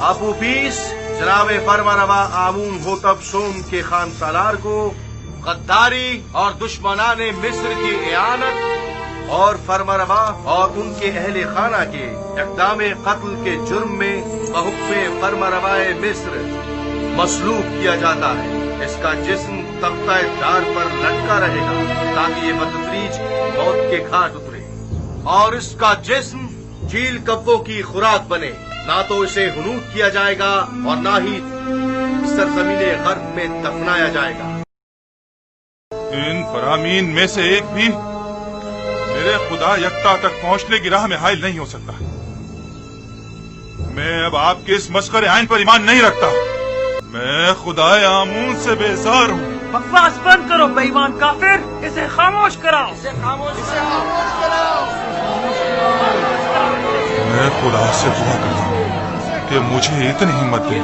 آپو پیس جناب فرمانروا آمون ہوتب سوم کے خان سالار کو غداری اور دشمنان مصر کی اعانت اور فرمانروا اور ان کے اہل خانہ کے اقدام قتل کے جرم میں بحکم فرمانروائے مصر مسلوب کیا جاتا ہے۔ اس کا جسم تختہ دار پر لٹکا رہے گا تاکہ یہ بتدریج موت کے گھاٹ اترے، اور اس کا جسم چیل کبوں کی خوراک بنے۔ نہ تو اسے حنوط کیا جائے گا اور نہ ہی سرزمین غرب میں دفنایا جائے گا۔ ان فرامین میں سے ایک بھی میرے خدا یکتا تک پہنچنے کی راہ میں حائل نہیں ہو سکتا۔ میں اب آپ کے اس مسخرے آئین پر ایمان نہیں رکھتا۔ میں خدا آمون سے بیزار ہوں۔ بکواس بند کرو بے ایمان کافر، اسے خاموش کراؤ، اسے خاموش کراؤ۔ میں خدا سے دعا کرتا ہوں کہ مجھے اتنی ہمت دے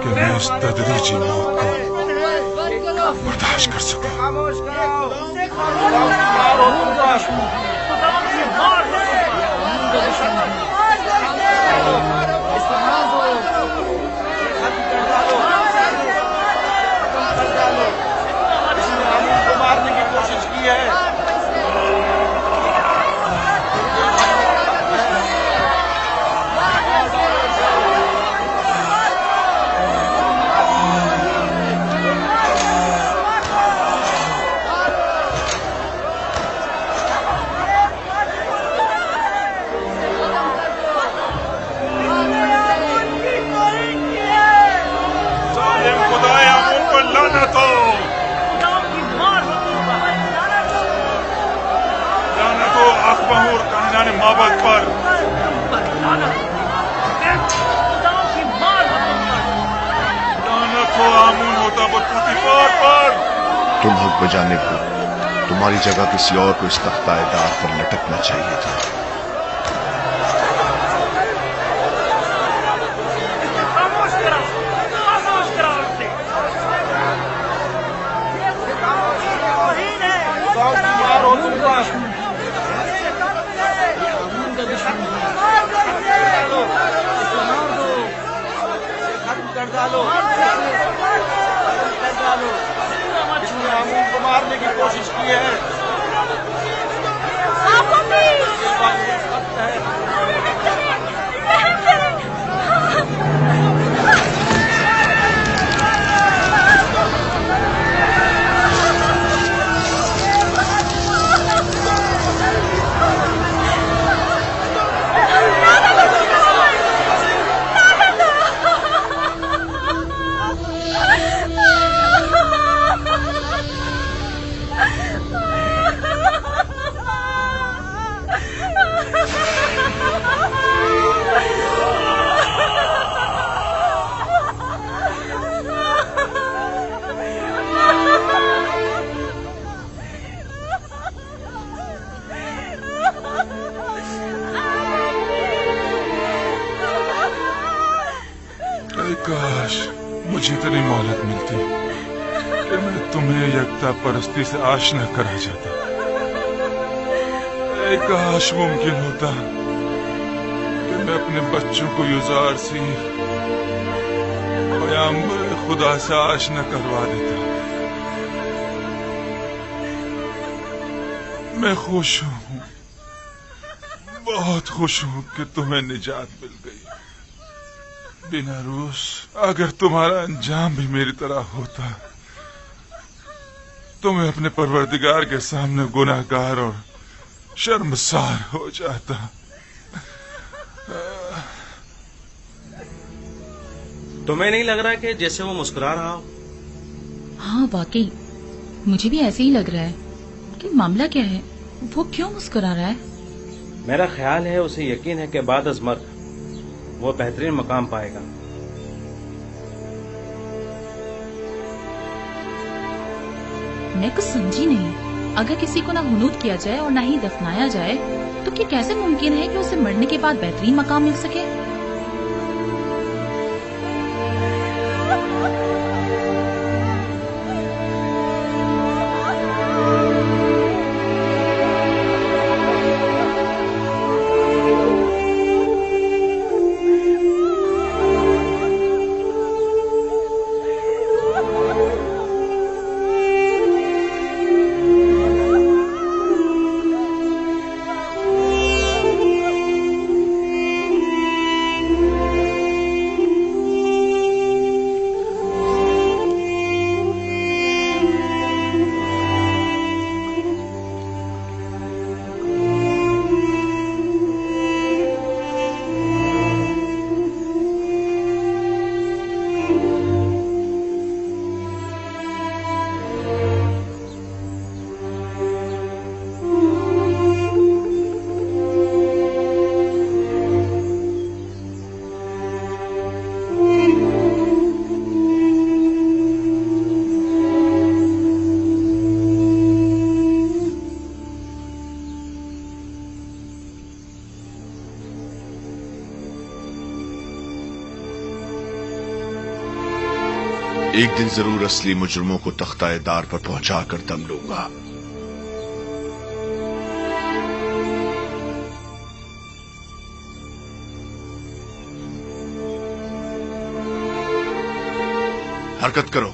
کہ میں اس تدریجی موت کو برداشت کر سکوں۔ مارنے کی کوشش کی ہے۔ مابد پر آمون ہوتا پر تم حق بجانب ہو، تمہاری جگہ کسی اور کو اس تختہ دار پر لٹکنا چاہیے تھا۔ کو مارنے کی کوشش کی ہے۔ کاش مجھے اتنی مہلت ملتی کہ میں تمہیں یکتا پرستی سے آشنا کرا جاتا۔ اے کاش ممکن ہوتا کہ میں اپنے بچوں کو یزار سیر پیغمبر خدا سے آشنا کروا دیتا۔ میں خوش ہوں، بہت خوش ہوں کہ تمہیں نجات مل گئی۔ بنا روس اگر تمہارا انجام بھی میری طرح ہوتا تو میں اپنے پروردگار کے سامنے گناہگار اور شرمسار ہو جاتا۔ تمہیں نہیں لگ رہا کہ جیسے وہ مسکرا رہا ہو؟ ہاں واقعی مجھے بھی ایسے ہی لگ رہا ہے کہ معاملہ کیا ہے، وہ کیوں مسکرا رہا ہے؟ میرا خیال ہے اسے یقین ہے کہ بعد از مرگ وہ بہترین مقام پائے گا۔ میں کچھ سمجھی نہیں، اگر کسی کو نہ حنوط کیا جائے اور نہ ہی دفنایا جائے تو کیا کیسے ممکن ہے کہ اسے مرنے کے بعد بہترین مقام مل سکے؟ एक दिन जरूर असली मुजरिमों को तख्ताए दार पर पहुंचा कर दम लूंगा। हरकत करो।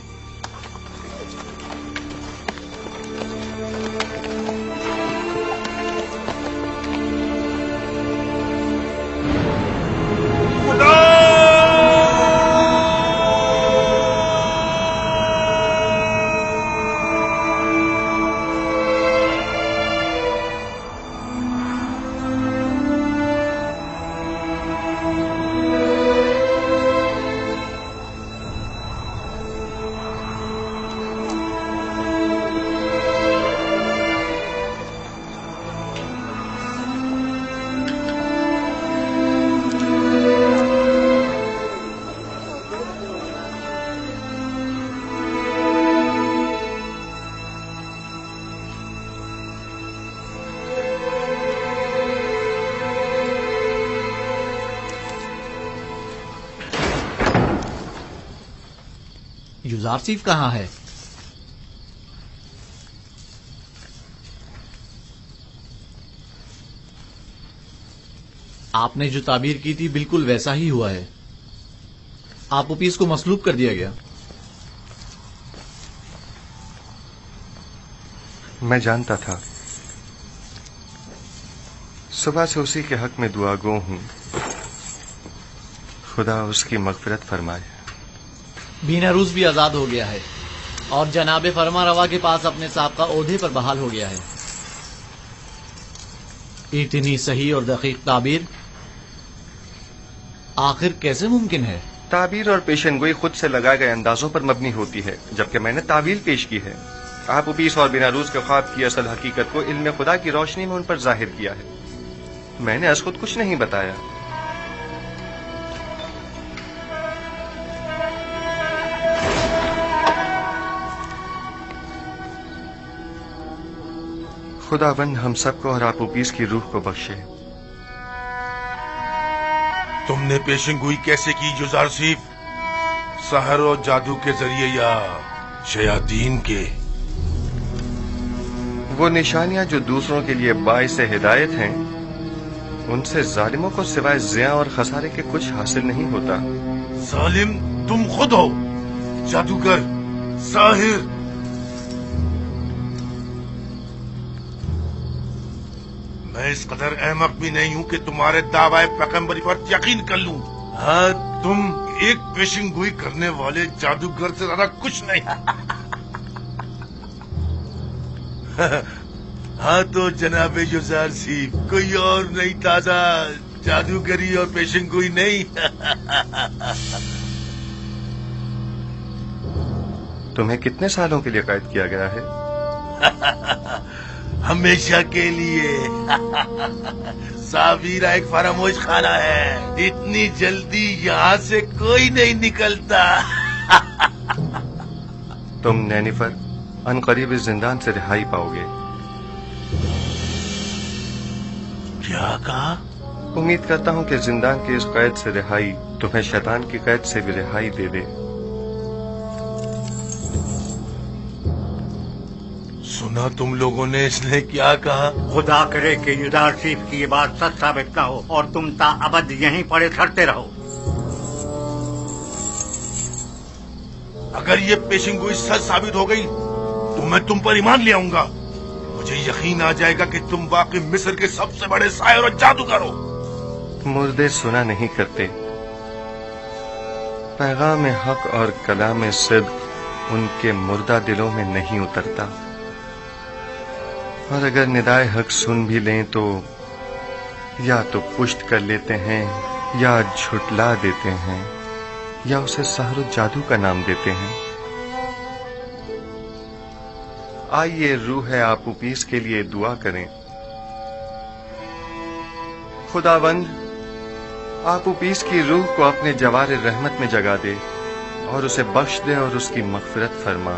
युजारसीफ कहाँ है? आपने जो ताबीर की थी बिल्कुल वैसा ही हुआ है। आप उपीस को मसलूब कर दिया गया। मैं जानता था। सुबह से उसी के हक में दुआ गो हूं, खुदा उसकी मगफिरत फरमाए। बीनारूस भी आजाद हो गया है और जनाब फरमा रवा के पास अपने साहब का ओहदे पर बहाल हो गया है। इतनी सही और दकीक ताबीर आखिर कैसे मुमकिन है? ताबीर और पेशनगोई खुद से लगाए गए अंदाजों पर मबनी होती है, जबकि मैंने तावील पेश की है। आप उपीस और बीनारूस के ख्वाब की असल हकीकत को इल्म खुदा की रोशनी में उन पर जाहिर किया है। मैंने आज खुद कुछ नहीं बताया। खुदाबंद हम सबको और आप उपीस की रूह को बख्शे। तुमने पेशेंगोई कैसे की युजारसीफ? सहर और जादू के जरिए या शयातीन के? वो निशानियां जो दूसरों के लिए बाइस हिदायत हैं, उनसे जालिमों को सिवाय ज़िया और खसारे के कुछ हासिल नहीं होता। जालिम तुम खुद हो, जादूगर, साहिर। मैं इस कदर अहमक भी नहीं हूं कि तुम्हारे दावाए पैगंबरी पर यकीन कर लूं। हाँ, तुम एक पेशिंगोई करने वाले जादूगर से ज्यादा कुछ नहीं। हाँ तो जनाब युजारसीफ, कोई और नहीं ताजा जादूगरी और पेशिंगोई नहीं। तुम्हें कितने सालों के लिए कैद किया गया है? हमेशा के लिए। सावीरा एक फरामोश खाना है, इतनी जल्दी यहाँ से कोई नहीं निकलता। तुम नैनीफर अनकरीब इस जिंदान से रिहाई पाओगे। क्या कहा? उम्मीद करता हूँ कि जिंदान की इस कैद से रिहाई तुम्हें शैतान की कैद से भी रिहाई दे दे। सुना तुम लोगों ने इसने क्या कहा? खुदा करे कि युजारसीफ की ये बात सच साबित ना हो और तुम ताअबद यहीं पड़े सड़ते रहो। अगर ये पेशिंगोई सच साबित हो गई तो मैं तुम पर ईमान ले आऊंगा। मुझे यकीन आ जाएगा कि तुम वाकई मिस्र के सबसे बड़े शायर और जादूगर हो। मुर्दे सुना नहीं करते। पैगाम हक और कलाम सिद्क उनके मुर्दा दिलों में नहीं उतरता, और अगर निदाए हक सुन भी लें तो या तो पुष्ट कर लेते हैं या झुटला देते हैं या उसे सहर जादू का नाम देते हैं। आइए रूह आप उपीस के लिए दुआ करें। खुदावंद आप उपीस की रूह को अपने जवार रहमत में जगा दे और उसे बख्श दे और उसकी मगफिरत फरमा।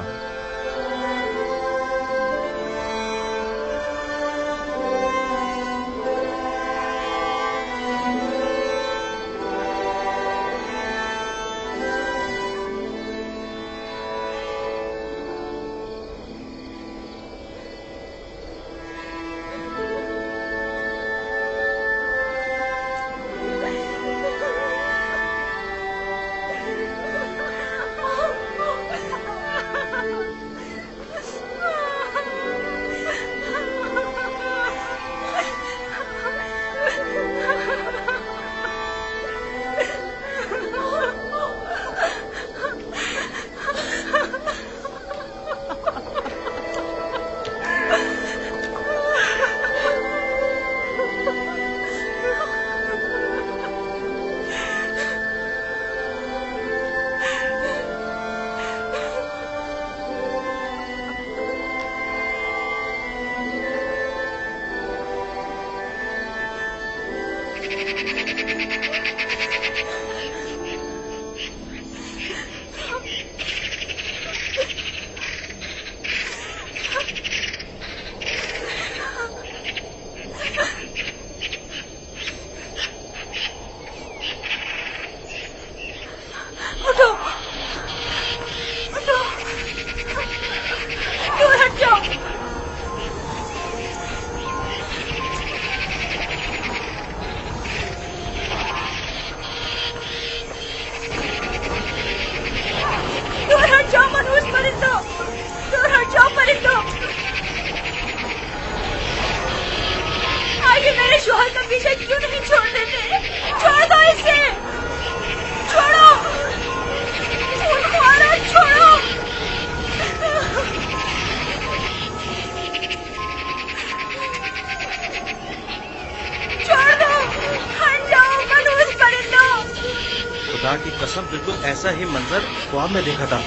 خدا کی قسم بالکل ایسا ہی منظر خواب میں دیکھا تھا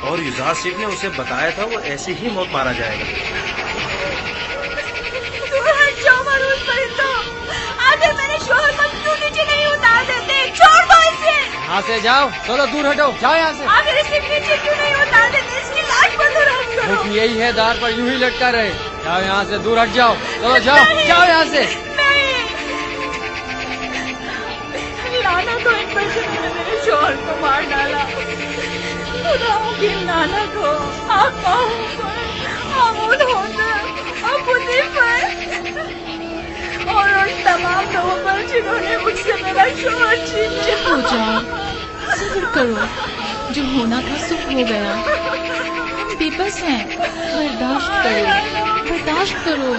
اور یوزار سیف نے اسے بتایا تھا وہ ایسی ہی موت مارا جائے گا. آخر میرے شوہر کو کیوں نیچے نہیں اتار دیتے؟ چھوڑ دو اسے. یہاں سے جاؤ، چلو دور ہٹو، جاؤ یہاں سے. آخر اسے نیچے کیوں نہیں اتار دیتے؟ اس کی لاش پر ضرورت کرو. حکم یہی ہے دار پر یوں ہی لٹکا رہے. جاؤ یہاں سے، دور ہٹ جاؤ. چلو جاؤ جاؤ یہاں سے. لعنت ہو ان پر جنہوں نے میرے شوہر کو مار ڈالا. خداؤں کی لعنت ہو آقاؤں پر، آمود ہوتا ابودی پر اور ان تمام لوگوں پر جنہوں نے مجھ سے میرا شوہر چھین لیا. ہو جاؤ، صبر کرو، جو ہونا تھا سب ہو گیا. ہم بے بس ہیں، برداشت کرو برداشت کرو.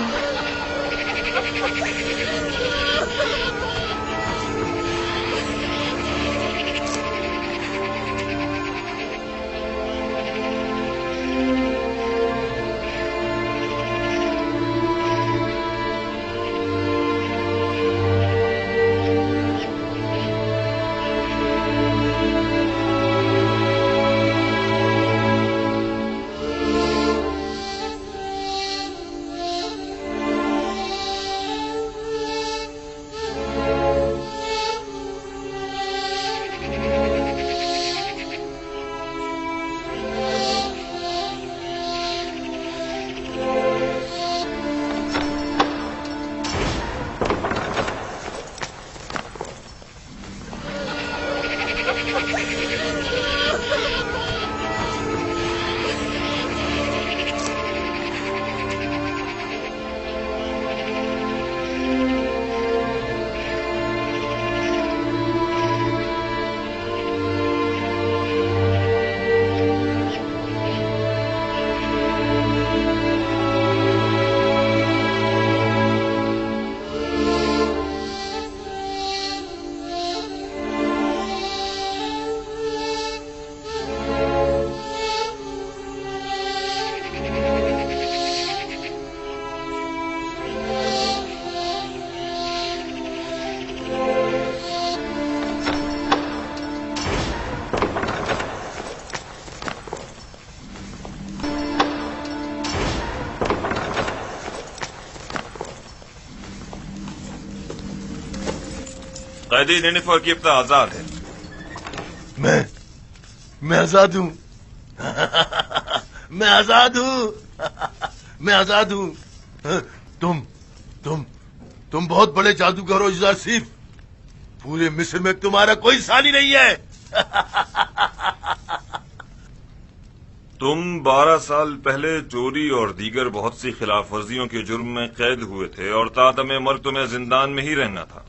قیدی نینیفر کی ابتدا آزاد ہے. میں آزاد ہوں. میں آزاد ہوں. میں آزاد ہوں. تم بہت بڑے جادوگر ہو یوزار سیف. پورے مصر میں تمہارا کوئی ثانی نہیں ہے. تم 12 سال پہلے چوری اور دیگر بہت سی خلاف ورزیوں کے جرم میں قید ہوئے تھے اور تعدم مرگ تمہیں زندان میں ہی رہنا تھا.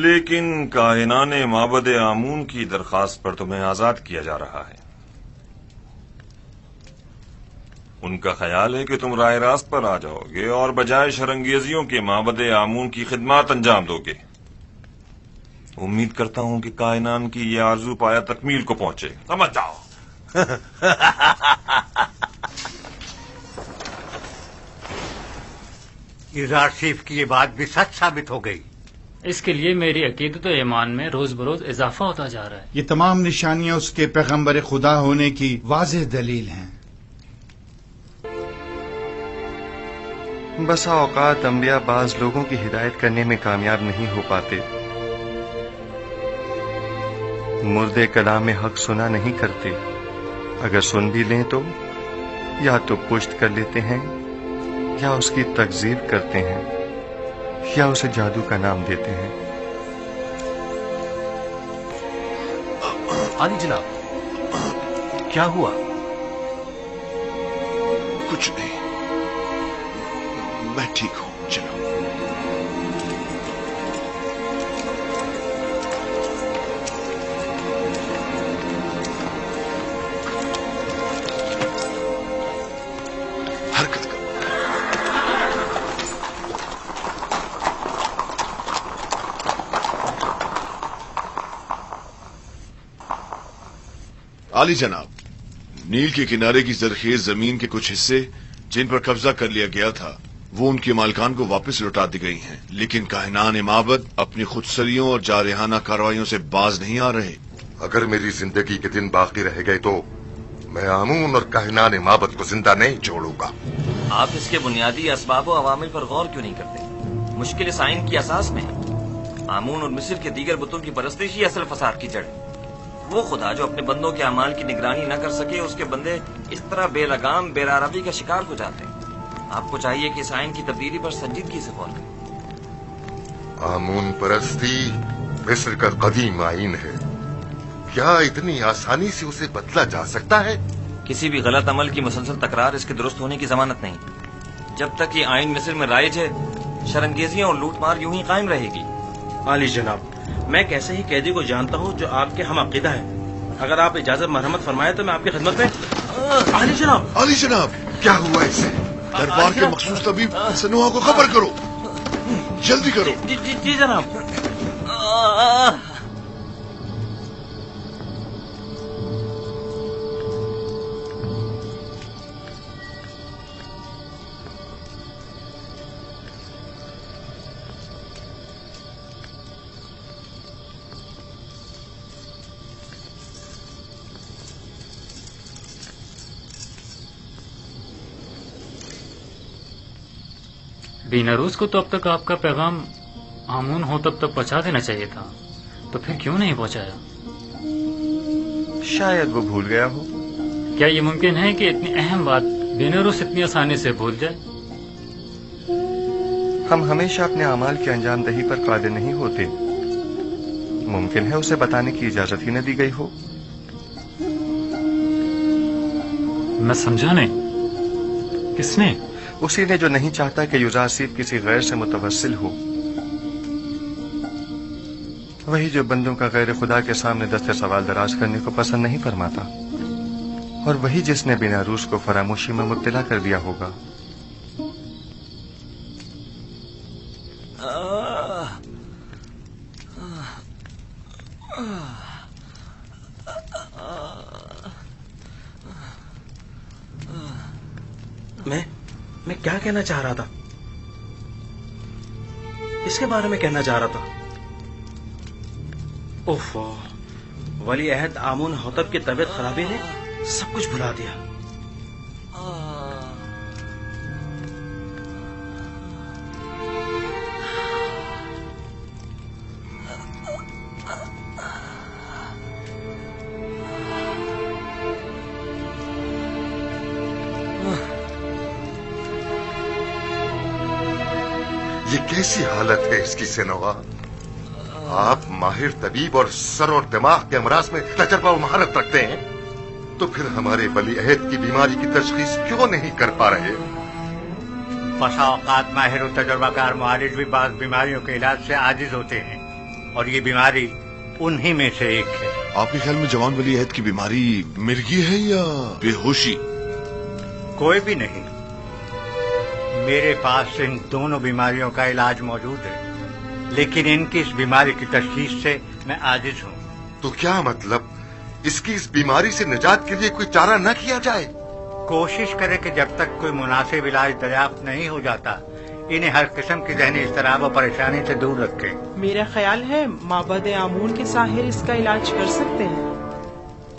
لیکن کاہنان معبد آمون کی درخواست پر تمہیں آزاد کیا جا رہا ہے. ان کا خیال ہے کہ تم راہ راست پر آ جاؤ گے اور بجائے شرنگیزیوں کے معبد آمون کی خدمات انجام دو گے. امید کرتا ہوں کہ کائنان کی یہ آرزو پایا تکمیل کو پہنچے. سمجھ جاؤ. یوزار سیف کی یہ بات بھی سچ ثابت ہو گئی. اس کے لیے میری عقیدت و ایمان میں روز بروز اضافہ ہوتا جا رہا ہے. یہ تمام نشانیاں اس کے پیغمبر خدا ہونے کی واضح دلیل ہیں. بسا اوقات انبیاء بعض لوگوں کی ہدایت کرنے میں کامیاب نہیں ہو پاتے، مردے کلام حق سنا نہیں کرتے، اگر سن بھی لیں تو یا تو پشت کر لیتے ہیں یا اس کی تکذیب کرتے ہیں یا اسے جادو کا نام دیتے ہیں۔ عالی جناب، کیا ہوا؟ کچھ نہیں، میں ٹھیک ہوں جناب۔ حرکت کرو۔ عالی جناب، نیل کے کنارے کی زرخیز زمین کے کچھ حصے جن پر قبضہ کر لیا گیا تھا وہ ان کے مالکان کو واپس لوٹا دی گئی ہیں، لیکن کاہنان معبد اپنی خودسریوں اور جارحانہ کارروائیوں سے باز نہیں آ رہے۔ اگر میری زندگی کے دن باقی رہ گئے تو میں آمون اور کاہنان معبد کو زندہ نہیں چھوڑوں گا۔ آپ اس کے بنیادی اسباب و عوامل پر غور کیوں نہیں کرتے؟ مشکل سائن کی اساس میں ہے۔ آمون اور مصر کے دیگر بتوں کی پرستش ہی اصل فساد کی جڑ ہے۔ وہ خدا جو اپنے بندوں کے اعمال کی نگرانی نہ کر سکے، اس کے بندے اس طرح بے لگام بے روی کا شکار ہو جاتے ہیں۔ آپ کو چاہیے کہ اس آئین کی تبدیلی پر سنجیدگی سے غور کریں۔ آمون پرستی مصر کا قدیم آئین ہے، کیا اتنی آسانی سے اسے بدلا جا سکتا ہے؟ کسی بھی غلط عمل کی مسلسل تکرار اس کے درست ہونے کی ضمانت نہیں۔ جب تک یہ آئین مصر میں رائج ہے، شرنگیزیاں اور لوٹ مار یوں ہی قائم رہے گی۔ عالی جناب، میں ایک ایسے ہی قیدی کو جانتا ہوں جو آپ کے ہم عقیدہ ہے۔ اگر آپ اجازت مرحمت فرمائے تو میں آپ کی خدمت میں۔ عالی جناب، عالی جناب، کیا ہوا اسے؟ دربار کے مخصوص طبیب سنوہا کو خبر کرو، جلدی کرو۔ جی جناب۔ بیناروس کو تو اب تک آپ کا پیغام آمون ہو تب تک پہنچا دینا چاہیے تھا، تو پھر کیوں نہیں پہنچایا؟ شاید وہ بھول گیا ہو۔ کیا یہ ممکن ہے کہ اتنی اہم بات بیناروس اتنی آسانی سے بھول جائے؟ ہم ہمیشہ اپنے اعمال کی انجام دہی پر قادر نہیں ہوتے، ممکن ہے اسے بتانے کی اجازت ہی نہ دی گئی ہو۔ میں سمجھا نہیں، کس نے؟ اسی نے جو نہیں چاہتا کہ یوزاسیب کسی غیر سے متوسل ہو، وہی جو بندوں کا غیر خدا کے سامنے دست سوال دراز کرنے کو پسند نہیں فرماتا، اور وہی جس نے بیناروس کو فراموشی میں مبتلا کر دیا ہوگا۔ میں کیا کہنا چاہ رہا تھا؟ اس کے بارے میں کہنا چاہ رہا تھا۔ اوف، ولی عہد آمون حتب کی طبیعت خرابی نے سب کچھ بھلا دیا۔ یہ کیسی حالت ہے اس کی سنوا؟ آپ ماہر طبیب اور سر اور دماغ کے امراض میں تجربہ و مہارت رکھتے ہیں، تو پھر ہمارے ولی عہد کی بیماری کی تشخیص کیوں نہیں کر پا رہے؟ بسا اوقات ماہر و تجربہ کار معالج بھی بعض بیماریوں کے علاج سے عاجز ہوتے ہیں، اور یہ بیماری انہی میں سے ایک ہے۔ آپ کے خیال میں جوان ولی عہد کی بیماری مرگی ہے یا بے ہوشی؟ کوئی بھی نہیں، میرے پاس ان دونوں بیماریوں کا علاج موجود ہے، لیکن ان کی اس بیماری کی تشخیص سے میں عاجز ہوں۔ تو کیا مطلب اس کی اس بیماری سے نجات کے لیے کوئی چارہ نہ کیا جائے؟ کوشش کرے کہ جب تک کوئی مناسب علاج دریافت نہیں ہو جاتا انہیں ہر قسم کی ذہنی اضطراب و پریشانی سے دور رکھے۔ میرا خیال ہے معبد آمون کے ساحر اس کا علاج کر سکتے ہیں۔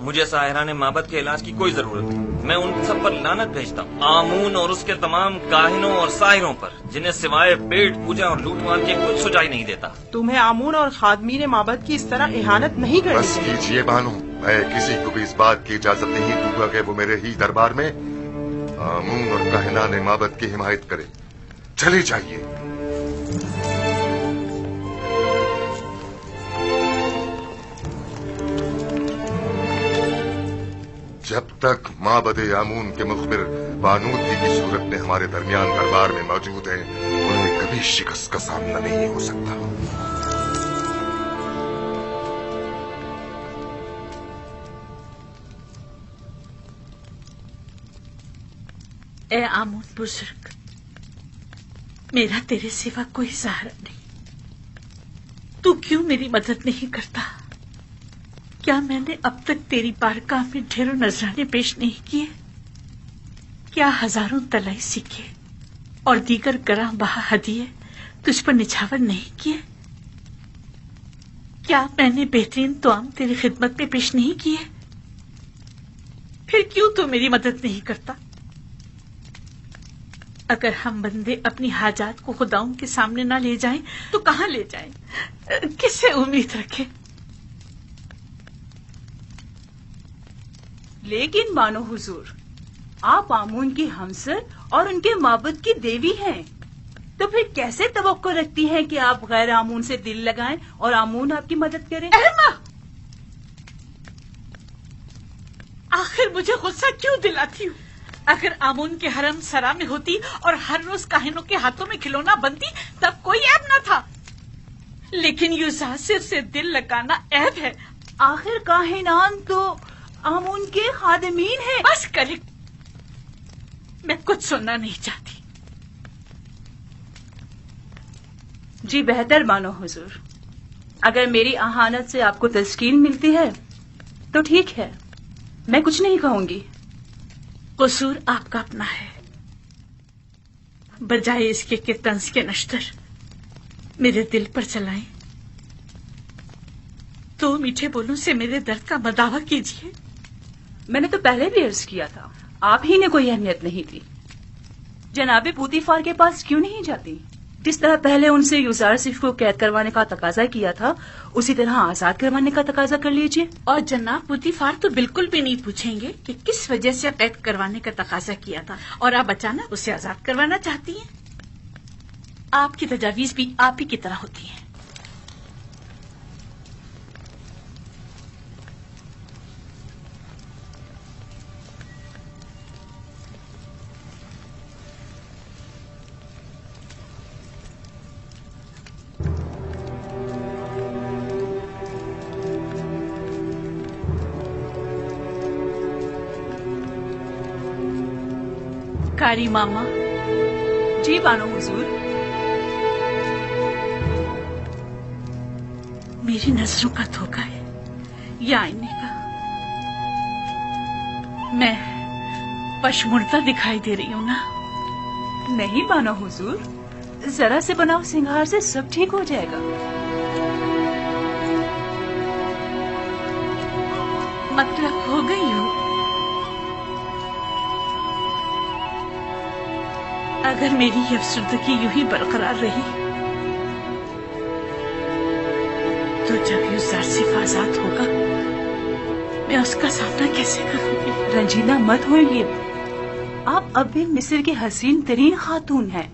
مجھے ساحران معبد کے علاج کی کوئی ضرورت نہیں، मैं उन सब पर लानत भेजता हूँ, आमून और उसके तमाम काहिनों और साहिरों पर, जिन्हें सिवाय पेट पूजा और लूटमार के कुछ सुझाई नहीं देता। तुम्हें आमून और खादमीन माबद की इस तरह इहानत नहीं करनी बस चाहिए। कीजिए बानो, मैं किसी को भी इस बात की इजाजत नहीं दूंगा कि वो मेरे ही दरबार में आमून और काहिनान माबद की हिमायत करे। चले जाइए। जब तक माबद आमून के मुखबिर बानूदी की सूरत में हमारे दरमियान दरबार में मौजूद है, उन्हें कभी शिकस्त का सामना नहीं हो सकता। ए आमून बुजुर्ग, मेरा तेरे सिवा कोई सहारा नहीं। तू क्यों मेरी मदद नहीं करता? क्या मैंने अब तक तेरी बारगाह में ढेरों नजराने पेश नहीं किए? क्या हजारों तलाई सिक्के और दीगर गरां बहा हदिये तुझ पर निछावर नहीं किए? क्या मैंने बेहतरीन तोआम तेरी खिदमत में पेश नहीं किए? फिर क्यों तू मेरी मदद नहीं करता? अगर हम बंदे अपनी हाजात को खुदाओं के सामने ना ले जाएं, तो कहाँ ले जाएं? किससे उम्मीद रखें? लेकिन मानो हुजूर, आप आमून की हमसर और उनके माबूद की देवी हैं, तो फिर कैसे तवक्को रखती हैं कि आप गैर आमून से दिल लगाएं और आमून आपकी मदद करे? आखिर मुझे गुस्सा क्यों दिलाती हूँ? अगर आमून के हरम सरा में होती और हर रोज काहिनों के हाथों में खिलौना बनती, तब कोई ऐब न था। लेकिन यूजासिर से दिल लगाना ऐब है। आखिर काहिनान तो आमून के खादिमीन हैं। बस करे, मैं कुछ सुनना नहीं चाहती। जी बेहतर मानो हुजूर, अगर मेरी अहानत से आपको तस्कीन मिलती है तो ठीक है, मैं कुछ नहीं कहूंगी। कसूर आपका अपना है, बजाय इसके कि तंज के नश्तर मेरे दिल पर चलाएं, तो मीठे बोलों से मेरे दर्द का मदावा कीजिए। मैंने तो पहले भी अर्ज किया था, आप ही ने कोई अहमियत नहीं दी। जनाबे पूतीफार के पास क्यों नहीं जाती? जिस तरह पहले उनसे यूजारसिफ को कैद करवाने का तकाजा किया था, उसी तरह आजाद करवाने का तकाजा कर लीजिए। और जनाब पूतीफार तो बिल्कुल भी नहीं पूछेंगे कि किस वजह से कैद करवाने का तकाजा किया था और आप अचानक उसे आजाद करवाना चाहती हैं। आपकी तजावीज भी आप ही की तरह होती हैं। कारी मामा। जी बानो हुजूर। मेरी नजरों का धोखा है या आईने का? मैं पशमुर्दा दिखाई दे रही हूँ ना? नहीं बानो हुजूर, जरा से बनाओ सिंगार से सब ठीक हो जाएगा। मतलब हो गई हूँ। अगर मेरी ये अफसरदगी यूं ही बरकरार रही, तो जब यूजारसिफ आजाद होगा, मैं उसका सामना कैसे करूंगी? रंजीदा मत होइए, आप अब भी मिस्र की हसीन तरीन खातून हैं,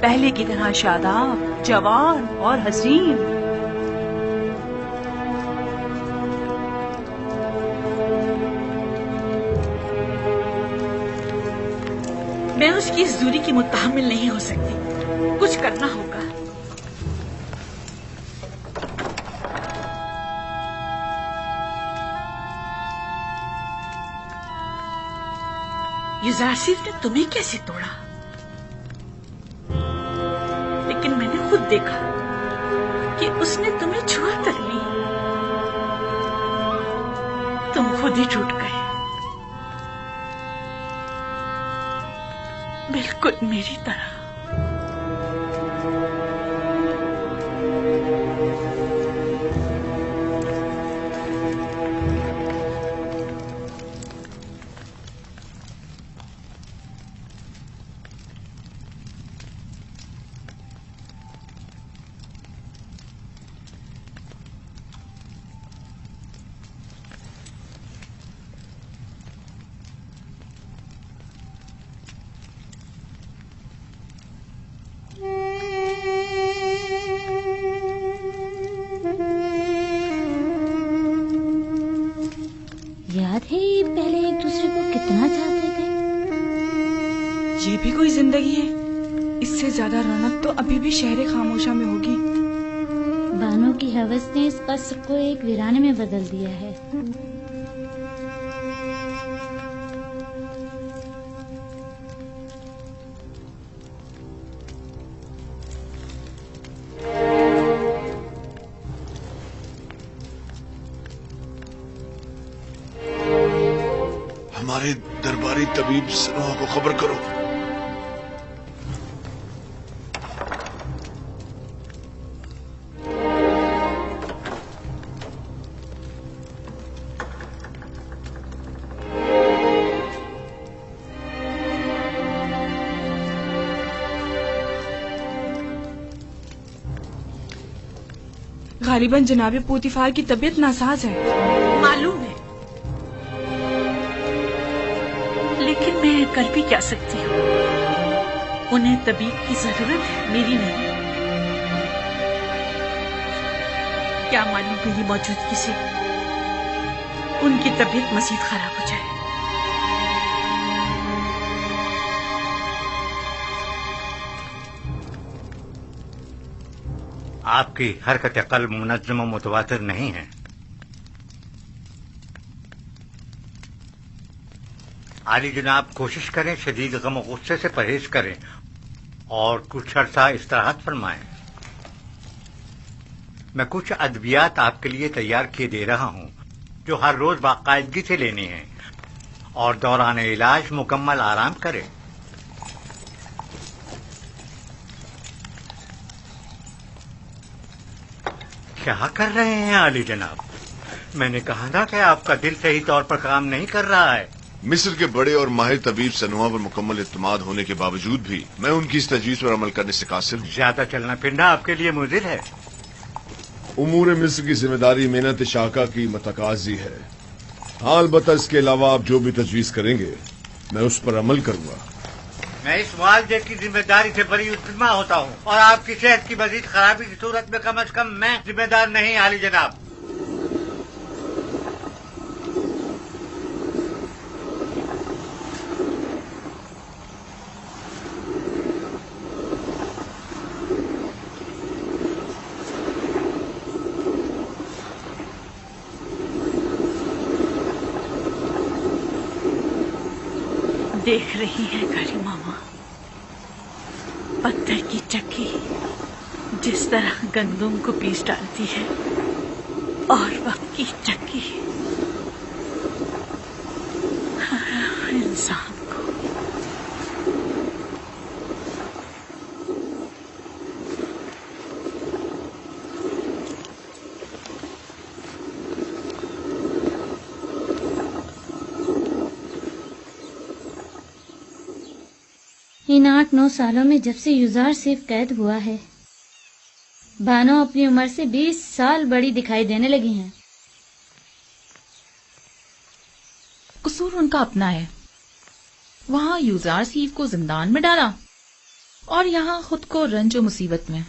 पहले की तरह शादाब, जवान और हसीन। मैं उसकी इस दूरी की मुत्तहमिल नहीं हो सकती। कुछ करना होगा। यूजारसिफ ने तुम्हें कैसे तोड़ा? लेकिन मैंने खुद देखा कि उसने तुम्हें छुआ तक नहीं। तुम खुद ही टूट गए, बिल्कुल मेरी तरह। ज्यादा रौनक तो अभी भी शहर खामोशा में होगी। बानो की हवस ने इस कस्र को एक वीराने में बदल दिया है। हमारे दरबारी तबीब सनोहा को खबर करो। गालिबन जनाबे पूतीफार की तबीयत नासाज है। मालूम है, लेकिन मैं कर भी क्या सकती हूँ। उन्हें तबीब की जरूरत है, मेरी नहीं। क्या मालूम मेरी मौजूदगी से उनकी तबीयत मजीद खराब हो जाए। आपकी हरकत कल्ब मुनज़्ज़म व मुतवातिर नहीं है। आली जनाब, कोशिश करें शदीद गम और गुस्से से परहेज करें और कुछ अर्सा इस्तिराहत फरमाएं। मैं कुछ अद्वियात आपके लिए तैयार किए दे रहा हूं जो हर रोज बाकायदगी से लेनी है और दौरान इलाज मुकम्मल आराम करें। क्या कर रहे हैं आली जनाब? मैंने कहा था कि आपका दिल सही तौर पर काम नहीं कर रहा है। मिस्र के बड़े और माहिर तबीब सनोहा पर मुकम्मल इत्मीनान होने के बावजूद भी मैं उनकी इस तजवीज पर अमल करने से कासिर हूँ। ज्यादा चलना फिरना आपके लिए मुज़िर है। उमूर मिस्र की जिम्मेदारी मेहनत शाका की मतकाजी है। हाँ, अलबत्ता इसके अलावा आप जो भी तजवीज करेंगे मैं उस पर अमल करूंगा। मैं इस मुआवजे की जिम्मेदारी से बड़ी उत्तमा होता हूँ और आपकी सेहत की मजीद खराबी की सूरत में कम से कम मैं जिम्मेदार नहीं आली जनाब। देख रही है घड़ी मामा, पत्थर की चक्की जिस तरह गंदुम को पीस डालती है और वक्त की चक्की हर इंसान को। इन 8-9 सालों में जब से युजार सिर्फ कैद हुआ है, बानो अपनी उम्र से 20 साल बड़ी दिखाई देने लगी हैं। कसूर उनका अपना है। वहाँ यूजार सीफ को जिंदान में डाला और यहाँ खुद को रंज और मुसीबत में।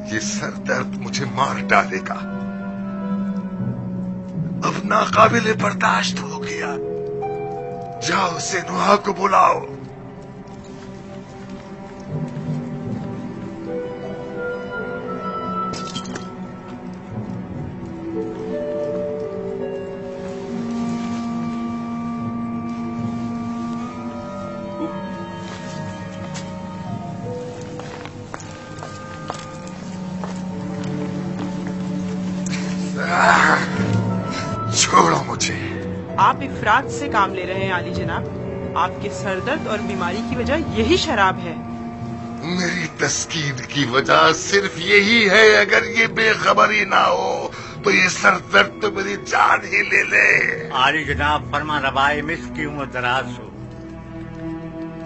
ये सर दर्द मुझे मार डालेगा। अब नाकाबिले बर्दाश्त हो गया। जाओ सनोहा को बुलाओ। छोड़ो मुझे। आप इफरात से काम ले रहे हैं आली जनाब। आपके सरदर्द और बीमारी की वजह यही शराब है। मेरी तस्कीन की वजह सिर्फ यही है। अगर ये बेखबरी ना हो तो ये सर दर्द तो मेरी जान ही ले ले। आली जनाब, फरमा रवाए मिस की उम्र दराज हो।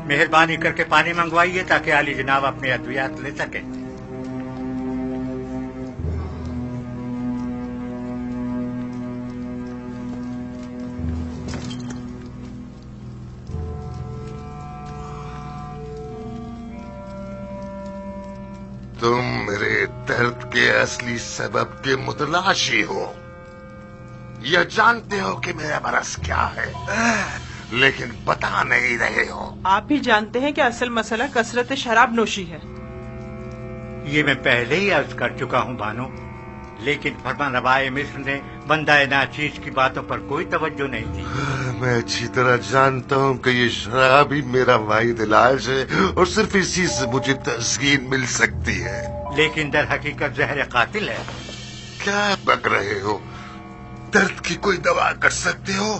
मेहरबानी करके पानी मंगवाइए ताकि आली जनाब अपने अद्वियात ले सके। तुम मेरे दर्द के असली सबब के मुतलाशी हो। यह जानते हो कि मेरा मरज क्या है, लेकिन बता नहीं रहे हो। आप भी जानते हैं कि असल मसला कसरत शराब नोशी है। ये मैं पहले ही अर्ज कर चुका हूँ बानो, लेकिन फरमान रवाए मिस्र ने बंदाए नाचीज की बातों पर कोई तवज्जो नहीं दी। मैं अच्छी तरह जानता हूँ कि ये शराब ही मेरा वाहिद इलाज है और सिर्फ इसी से मुझे तस्कीन मिल सकती है। लेकिन दर हकीकत जहर कातिल है। क्या बक रहे हो? दर्द की कोई दवा कर सकते हो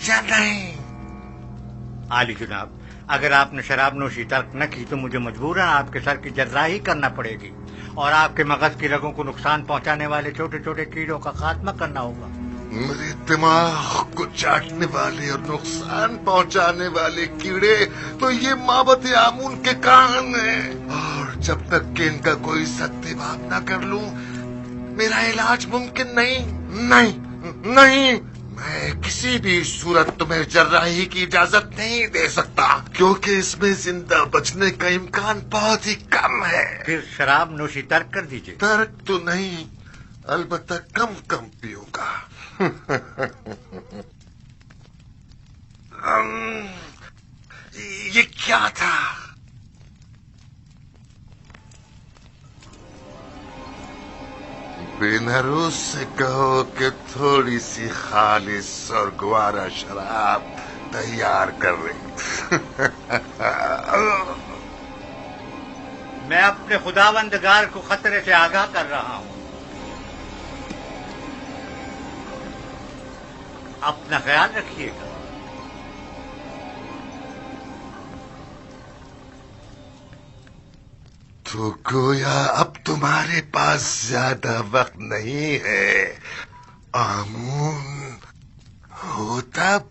या नहीं? आली जनाब, अगर आपने शराब नोशी तर्क न की तो मुझे मजबूरन आपके सर की जर्राही करना पड़ेगी और आपके मगज की रगों को नुकसान पहुंचाने वाले छोटे छोटे कीड़ों का खात्मा करना होगा। मेरे दिमाग को चाटने वाले और नुकसान पहुंचाने वाले कीड़े तो ये माबत आमून के कान हैं, और जब तक कि इनका कोई सत्याभाव न कर लूं मेरा इलाज मुमकिन नहीं। नहीं नहीं, मैं किसी भी सूरत तुम्हें जर्राही की इजाजत नहीं दे सकता, क्योंकि इसमें जिंदा बचने का इम्कान बहुत ही कम है। फिर शराब नोशी तर्क कर दीजिए। तर्क तो नहीं, अलबत्ता कम कम पीऊंगा। ये क्या था? बेनरूस से कहो कि थोड़ी सी खालिस और ग्वारा शराब तैयार कर रही। मैं अपने खुदावंदगार को खतरे से आगाह कर रहा हूँ। अपना ख्याल रखिएगा। तो गोया अब तुम्हारे पास ज्यादा वक्त नहीं है आमून हो तब।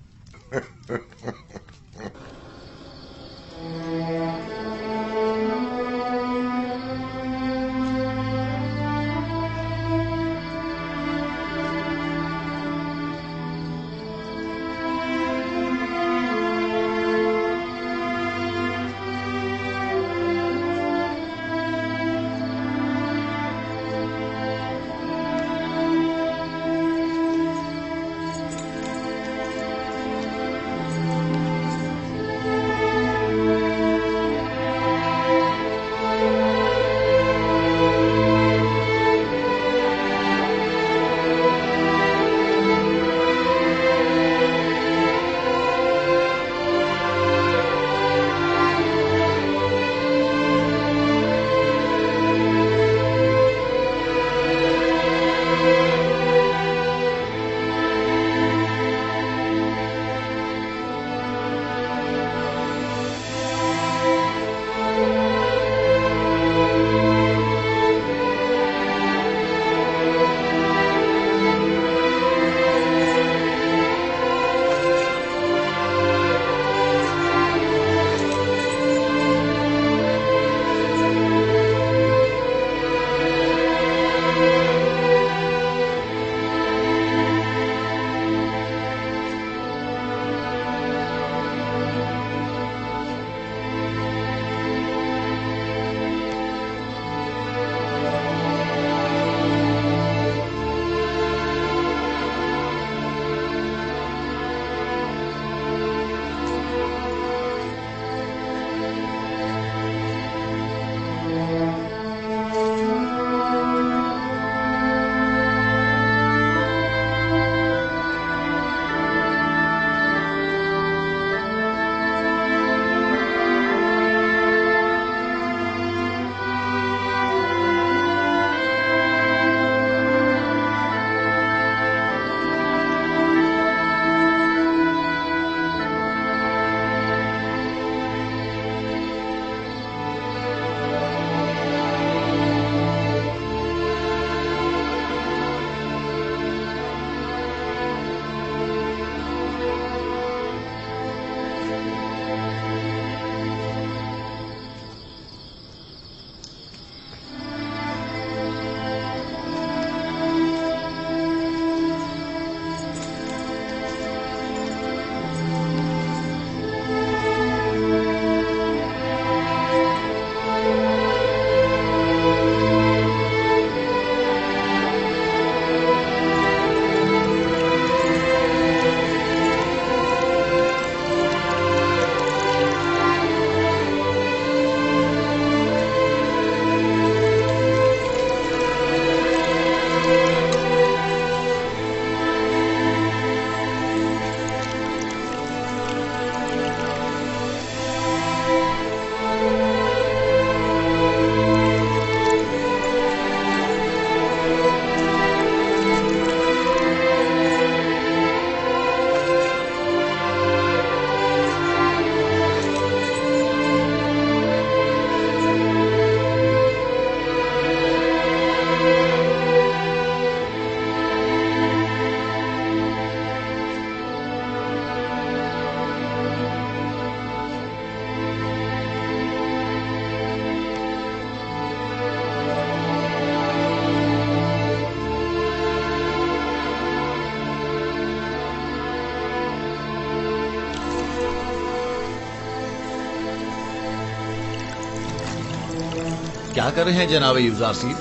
کیا کر رہے ہیں جناب یوزار سیف؟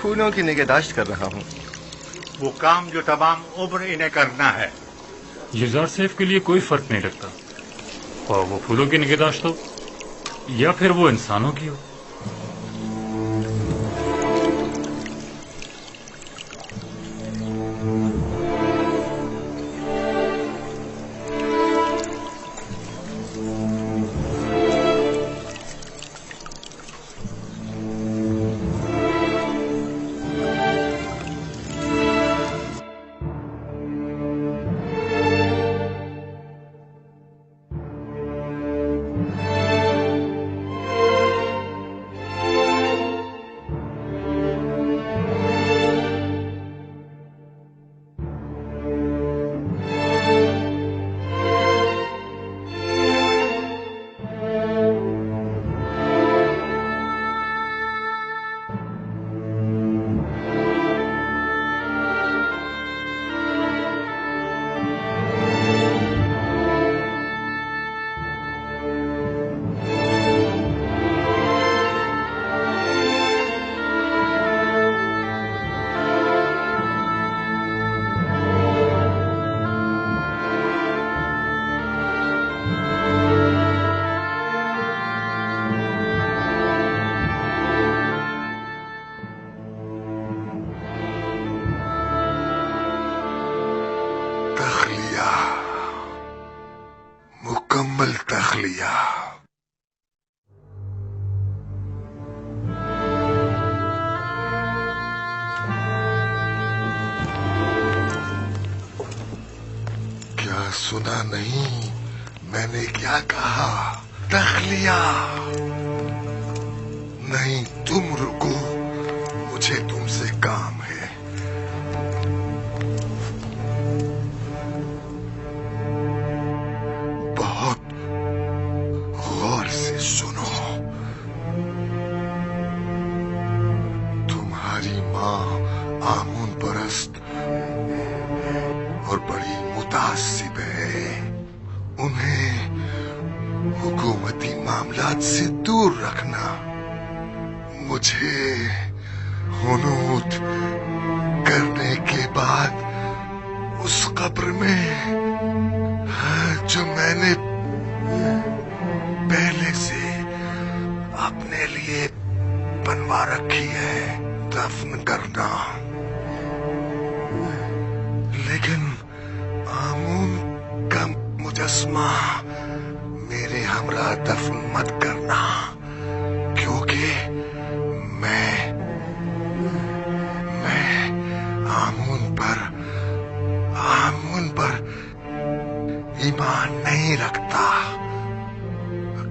پھولوں کی نگہداشت کر رہا ہوں. وہ کام جو تمام عمر انہیں کرنا ہے. یوزار سیف کے لیے کوئی فرق نہیں رکھتا، اور وہ پھولوں کی نگہداشت ہو یا پھر وہ انسانوں کی ہو. مکمل تخلیہ. کیا سنا نہیں میں نے کیا کہا؟ تخلیہ. نہیں تم رکو، مجھے تم سے کام ہے. بہت غور سے سنو. تمہاری ماں آمون پرست اور بڑی متعصب ہے. انہیں حکومتی معاملات سے دور رکھنا. مجھے حنوط کرنے کے بعد اس قبر میں جو میں نے پہلے سے اپنے لیے بنوا رکھی ہے دفن کرنا. لیکن آمون کا مجسمہ میرے ہمراہ دفن مت کرنا، کیونکہ میں آمون پر ایمان نہیں رکھتا.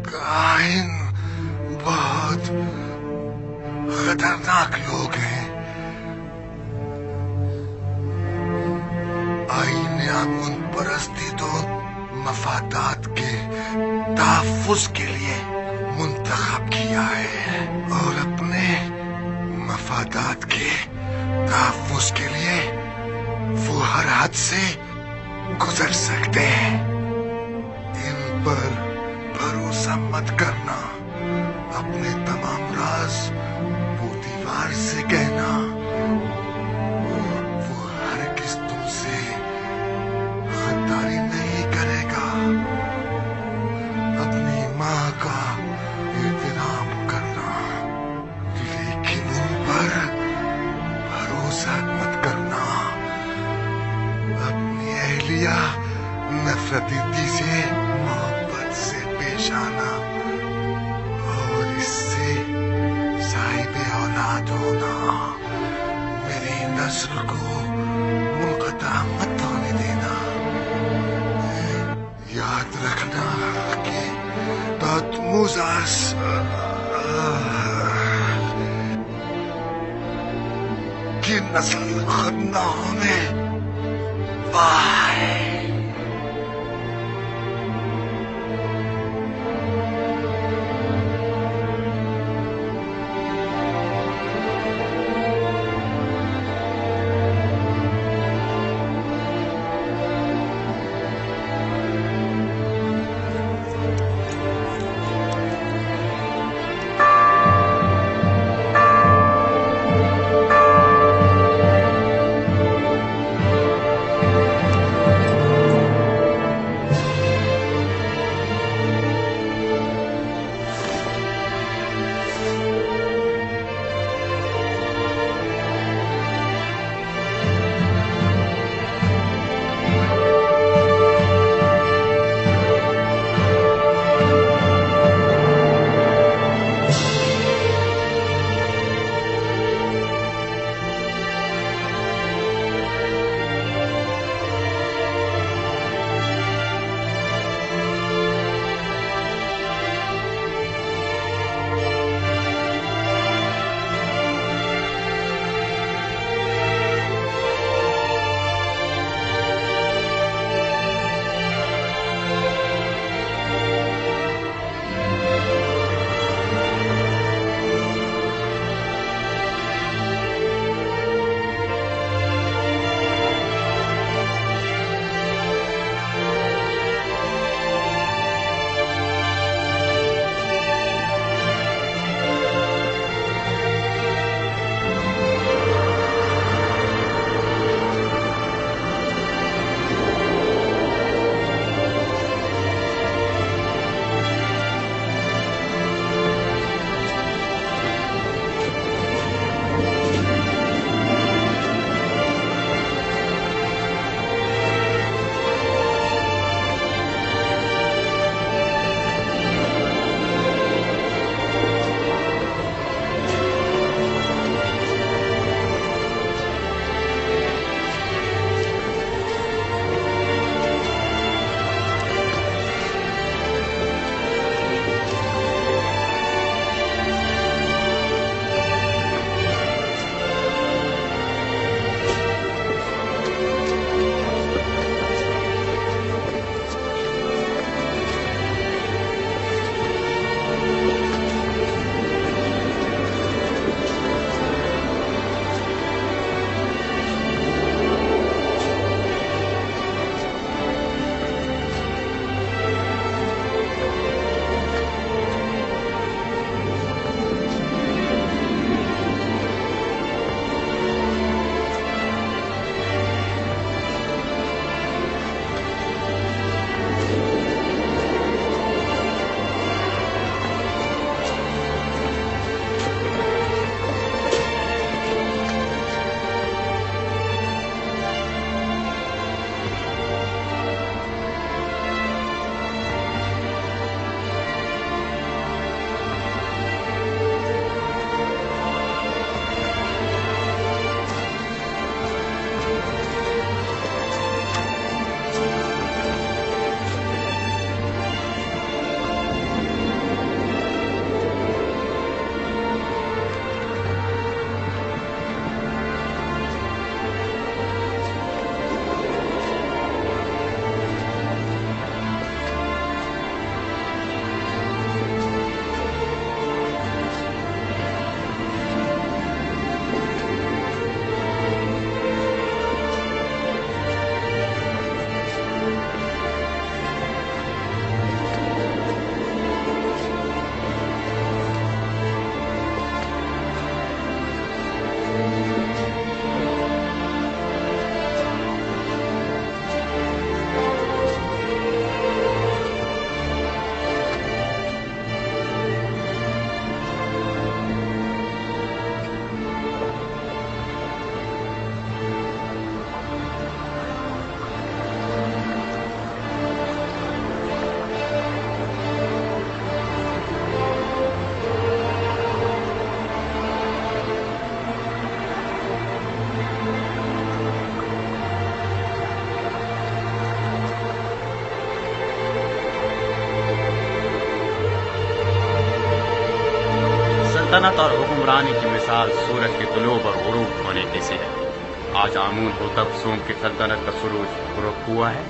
کاہن بہت خطرناک لوگ ہیں. آئین آمون پرستی تو مفادات کے تحفظ کے لیے منتخب کیا ہے، اور اپنے مفادات کے تحفظ کے لیے وہ ہر حد سے گزر سکتے ہیں. ان پر بھروسہ مت کرنا. اپنے تمام راز پوتیوار سے کہنا. وہ ہرگز تم سے غداری نہیں کرے گا. اپنی ماں کا احترام کرنا، لیکن ان پر بھروسہ مت کرنا. اپنی اہلیہ نفرتی سے محبت سے پیش آنا، اور اس سے صاحب اولاد ہونا. میری نسل کو منقطع مت ہونے دینا. یاد رکھنا کہ تحتموزاس کی نسل ختم نہ ہونے پائے. सल्तनत और हुक्मरानी की मिसाल सूरज के तुलूब और गुरूब होने की सी है। आज आमून होतब सोम की सल्तनत का सूरज गुरूब हुआ है,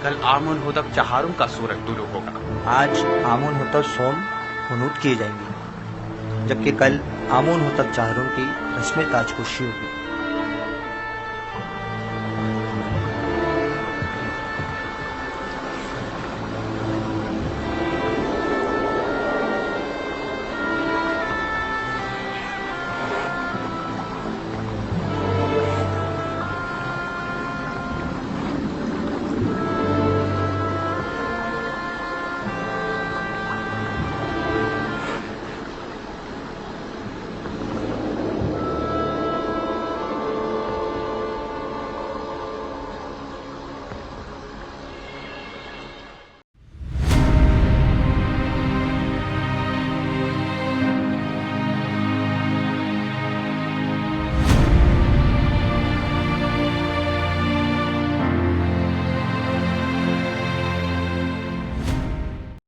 कल आमून होतब चहारुम का सूरज तुलू होगा। आज आमून होतब सोम हुनूद किए जाएंगे, जबकि कल आमून होतब चहारुम की रस्म ताजपोशी होगी।